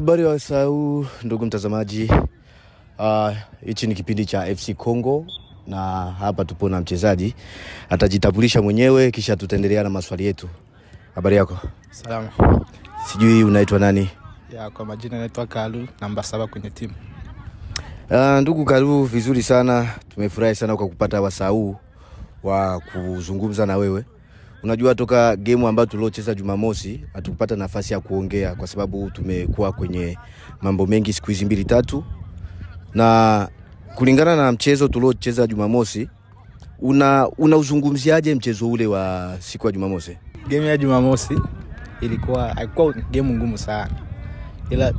Habari wa sau ndugu mtazamaji. Hichi ni kipindi cha FC Kongo na hapa tupo na mchezaji. Atajitambulisha mwenyewe kisha tutaendelea na maswali yetu. Habari yako? Salama. Sijui unaitwa nani? Kwa majina naitwa Kalu, namba 7 kwenye timu. Ndugu Kalu, vizuri sana. Tumefurahi sana kwa kupata wasau wa kuzungumza na wewe. Unajua toka game ambayo tuliocheza Jumamosi hatukupata nafasi ya kuongea kwa sababu tumekuwa kwenye mambo mengi siku hizi 2-3. Na kulingana na mchezo tuliocheza Jumamosi, unauzungumziaje mchezo ule wa siku ya Jumamosi? Game ya Jumamosi haikuwa game ngumu sana. Ila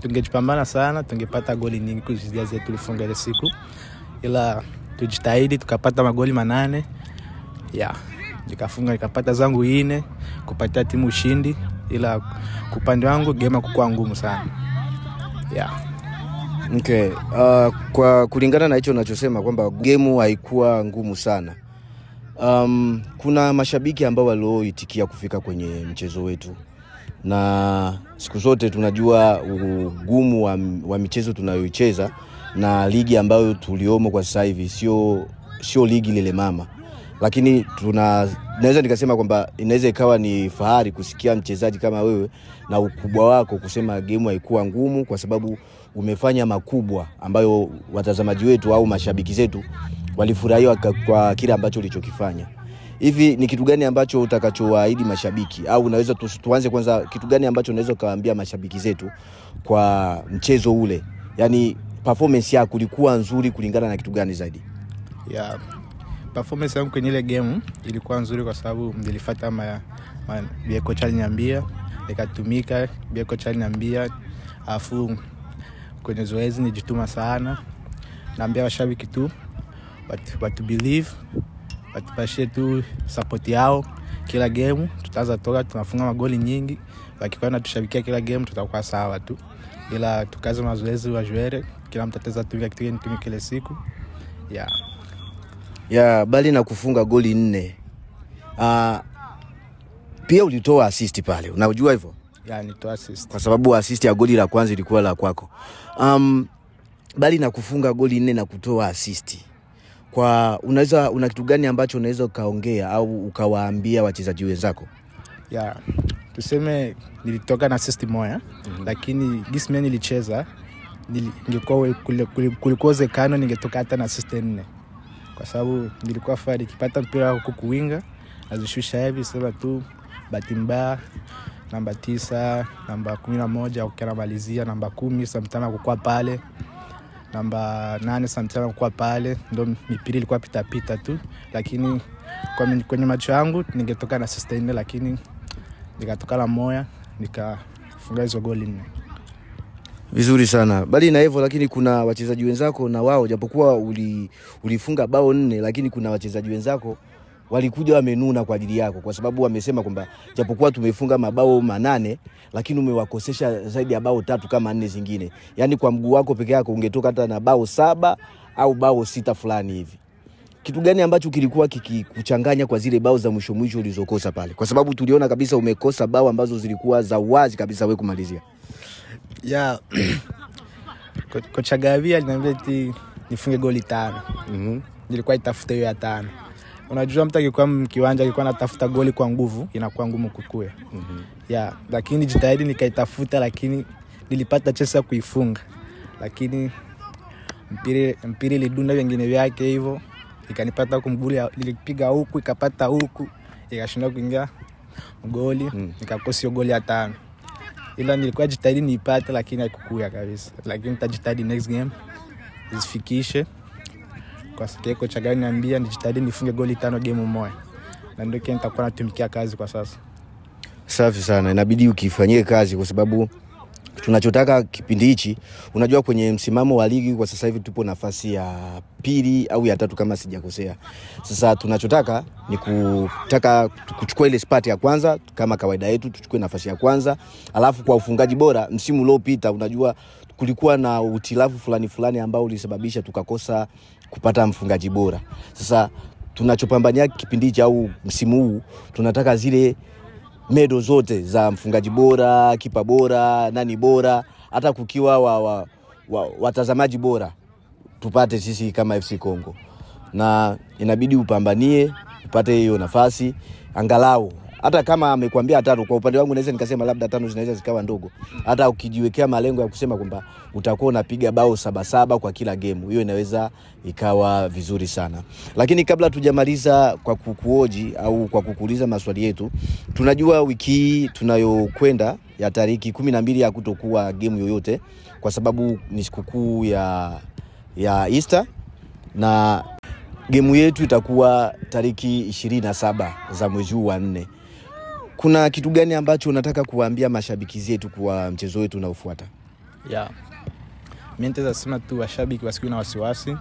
tungejipambana sana, tungepata goli nyingi kuzidia zetu tulifunga ile siku. Ila tujitahidi tukapata magoli 8. Nikapata zangu 4 kupatia timu ushindi, ila kupande wangu game haikuwa ngumu sana. Okay. Kwa kulingana na hicho unachosema kwamba game haikuwa ngumu sana. Kuna mashabiki ambao walioitikia kufika kwenye mchezo wetu. Na siku zote tunajua ugumu wa michezo tunayoicheza na ligi ambayo tuliomo kwa sasa hivi sio ligi lile mama. Lakini naweza nikasema kwamba inaweza ikawa ni fahari kusikia mchezaji kama wewe na ukubwa wako kusema game haikuwa ngumu kwa sababu umefanya makubwa ambayo watazamaji wetu au mashabiki zetu walifurahia kwa kile ambacho ulichokifanya. Hivi ni kitu gani ambacho utakachowaahidi mashabiki, au unaweza tuanze kwanza, kitu gani ambacho unaweza kawaambia mashabiki zetu kwa mchezo ule? Yaani performance yako ilikuwa nzuri kulingana na kitu gani zaidi? Performance yangu kwenye ile game ilikuwa nzuri kwa sababu nilifuata vile kocha aliniambia, nikatumika vile kocha aliniambia, afu kwenye zoezi nijituma sana. Naambia washabiki tu watu believe, watupashie tu support yao kila game. Tutaanza toka tunafunga magoli nyingi, wakikuwa tushabikia kila game tutakuwa sawa tu. Ila tukaze mazoezi wa joueur, kila mtu ataweza tumia kitu kile siku. Bali na kufunga goli 4. Pia ulitoa assist pale. Unajua hivyo? Nitoa assist. Kwa sababu assist ya goli la kwanza ilikuwa la kwako. Bali na kufunga goli 4 na kutoa assist. Una kitu gani ambacho unaweza kaongea au ukawaambia wachezaji wenzako? Tuseme nilitoka na assist moja, lakini gisi mimi nilicheza ningekuwa kulikozekano ningetoka hata na assist 4. Kwa sababu nilikuwa fadi kipata mpira huko kuwinga, azishusha hivi sema tu Batimba namba 9, namba 11 ukianamalizia namba 10 sometimes kukua pale, namba 8 sometimes kukua pale, ndio mipira ilikuwa pita tu, lakini kwenye macho yangu ningetoka na assist 4, lakini nikatoka la moya nikafunga hizo goli 4. Vizuri sana. Bali na hivyo lakini kuna wachezaji wenzako na wao japokuwa ulifunga bao 4, lakini kuna wachezaji wenzako walikuja wamenuna kwa ajili yako kwa sababu wamesema kwamba japokuwa tumefunga mabao 8 lakini umewakosesha zaidi ya bao 3 kama 4 zingine. Yaani kwa mguu wako peke yako ungetoka hata na bao 7 au bao 6 fulani hivi. Kitu gani ambacho kilikuwa kikikuchanganya kwa zile bao za mwisho ulizokosa pale? Kwa sababu tuliona kabisa umekosa bao ambazo zilikuwa za wazi kabisa wewe kumalizia. Kocha Gavia aliniambia nifunge goli 5. Nilikuwa itafuta hiyo ya 5. Unajua mtu akikuwa kiwanja alikuwa anatafuta goli kwa nguvu, inakuwa ngumu kukue. Lakini jitahidi nikaitafuta, lakini nilipata chance ya kuifunga. Lakini mpira ilidunda vingine vyake hivyo, ikanipata huko mguli, nilipiga huku ikapata huku, ikashinda kuingia goli, nikakosa hiyo goli ya 5. Ila nilikuwa jitahidi niipate, lakini haikukuya kabisa. Lakini nitajitahidi next game isifikishe. Kwa sababu kocha gani niambia nijitahidi nifunge goli 5 game moja. Na ndio kile nitakuwa natumikia kazi kwa sasa. Safi sana. Inabidi ukifanyie kazi kwa sababu tunachotaka kipindi hichi, unajua kwenye msimamo wa ligi kwa sasa hivi tupo nafasi ya 2 au ya 3 kama sijakosea. Sasa tunachotaka ni kuchukua ile spot ya kwanza kama kawaida yetu, tuchukue nafasi ya kwanza. Alafu kwa ufungaji bora msimu uliopita unajua kulikuwa na utilafu fulani ambao ulisababisha tukakosa kupata mfungaji bora. Sasa tunachopambania kipindi hichi au msimu huu tunataka zile medo zote za mfungaji bora, kipa bora, nani bora, hata kukiwa watazamaji bora tupate sisi kama FC Kongo, na inabidi upambanie upate hiyo nafasi angalau. Hata kama amekwambia 5, kwa upande wangu naweza nikasema labda 5 zinaweza zikawa ndogo. Hata ukijiwekea malengo ya kusema kwamba utakuwa unapiga bao 7 kwa kila game, hiyo inaweza ikawa vizuri sana. Lakini kabla tujamaliza kwa kukuoji au kwa kukuuliza maswali yetu, tunajua wiki tunayokwenda ya tariki 12 ya kutokuwa game yoyote kwa sababu ni sikukuu ya Easter, na game yetu itakuwa tariki 27 za mwezi wa 4. Kuna kitu gani ambacho unataka kuwaambia mashabiki zetu kwa mchezo wetu unaofuata? Mimi nitaweza sema tu washabiki wasiwe na wasiwasi,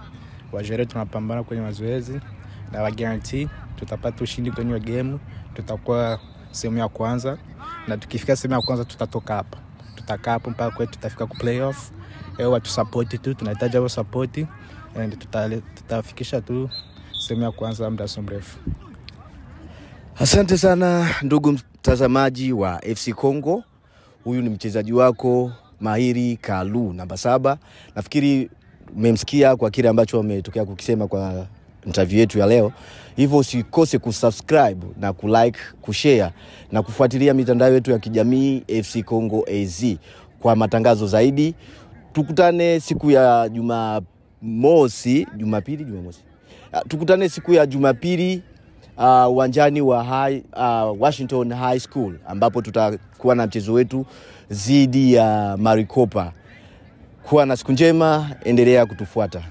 wajere tunapambana kwenye mazoezi na wa guarantee tutapata ushindi kwenye game, tutakuwa sehemu ya kwanza, na tukifika sehemu ya kwanza tutatoka hapa. Tutakaa hapo mpaka kwetu tutafika ku playoff. Watu support tu, tunahitaji wao support, and tutafikisha tu sehemu ya kwanza muda mrefu. Asante sana ndugu mtazamaji wa FC Kongo. Huyu ni mchezaji wako mahiri Kalu namba 7. Nafikiri mmemsikia kwa kile ambacho ametokea kukisema kwa interview yetu ya leo. Hivyo usikose kusubscribe na kulike, kushare na kufuatilia mitandao yetu ya kijamii FC Kongo AZ kwa matangazo zaidi. Tukutane siku ya Jumamosi. Tukutane siku ya Jumapili uwanjani wa Washington High School, ambapo tutakuwa na mchezo wetu dhidi ya Maricopa. Kuwa na siku njema, endelea kutufuata.